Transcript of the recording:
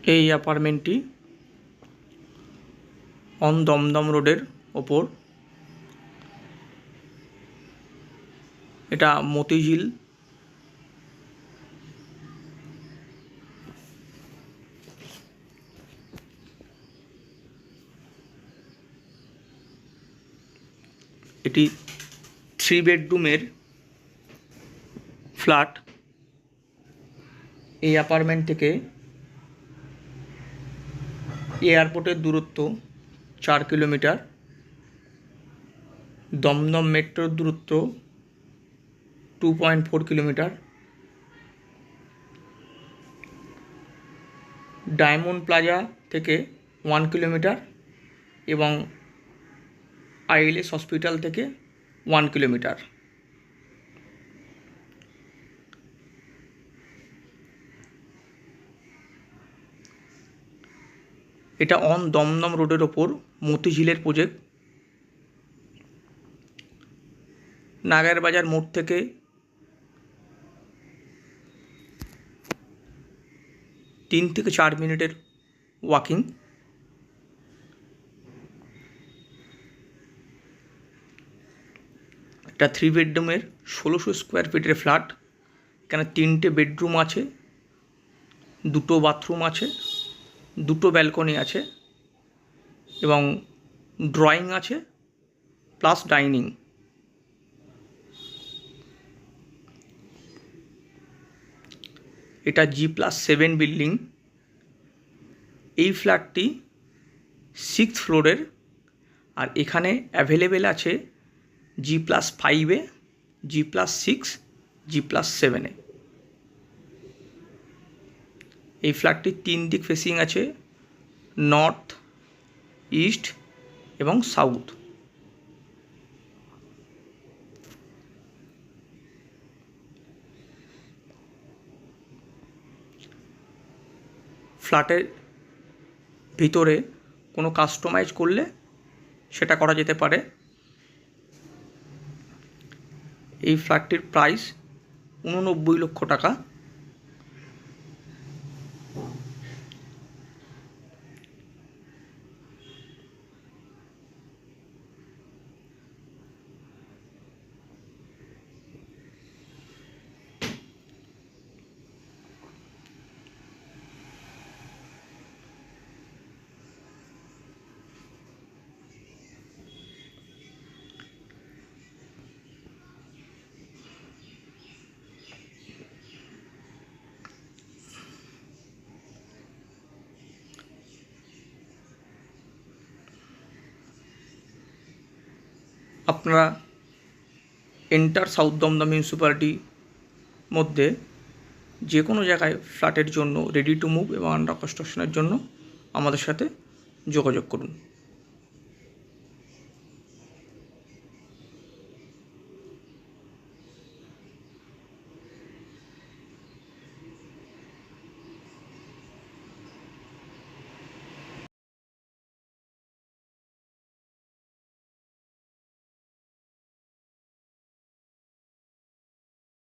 এই অ্যাপার্টমেন্টটি অন দমদম রোডের ওপর। এটা মতিঝিল। এটি 3 বেডরুমের ফ্ল্যাট। এই অ্যাপার্টমেন্ট থেকে এয়ারপোর্টের দূরত্ব 4 কিলোমিটার, দমদম মেট্রোর দূরত্ব 2.4 কিলোমিটার, ডায়মন্ড প্লাজা থেকে 1 কিলোমিটার এবং আইএলএস হসপিটাল থেকে 1 কিলোমিটার। এটা অন দমদম রোডের ওপর মতিঝিলের প্রজেক্ট। নাগেরবাজার মোড় থেকে 3 থেকে 4 মিনিটের ওয়াকিং। এটা 3 বেডরুমের 1600 স্কোয়ার ফিটের ফ্ল্যাট। এখানে 3টে বেডরুম আছে, 2টো বাথরুম আছে, 2টো ব্যালকনি আছে এবং ড্রয়িং আছে প্লাস ডাইনিং। এটা G+7 বিল্ডিং। এই ফ্ল্যাটটি 6th ফ্লোরের, আর এখানে অ্যাভেলেবেল আছে G+5-এ, G+6, G+7-এ। এই ফ্ল্যাটটি 3 দিক ফেসিং আছে, নর্থ, ইস্ট এবং সাউথ। ফ্ল্যাটের ভিতরে কোনো কাস্টমাইজ করলে সেটা করা যেতে পারে। এই ফ্ল্যাটটির প্রাইস 89 লক্ষ টাকা। আপনারা এন্টার সাউথ দমদম মিউনিসিপ্যালিটির মধ্যে যে কোনো জায়গায় ফ্ল্যাটের জন্য রেডি টু মুভ এবং আন্ডার কনস্ট্রাকশনের জন্য আমাদের সাথে যোগাযোগ করুন।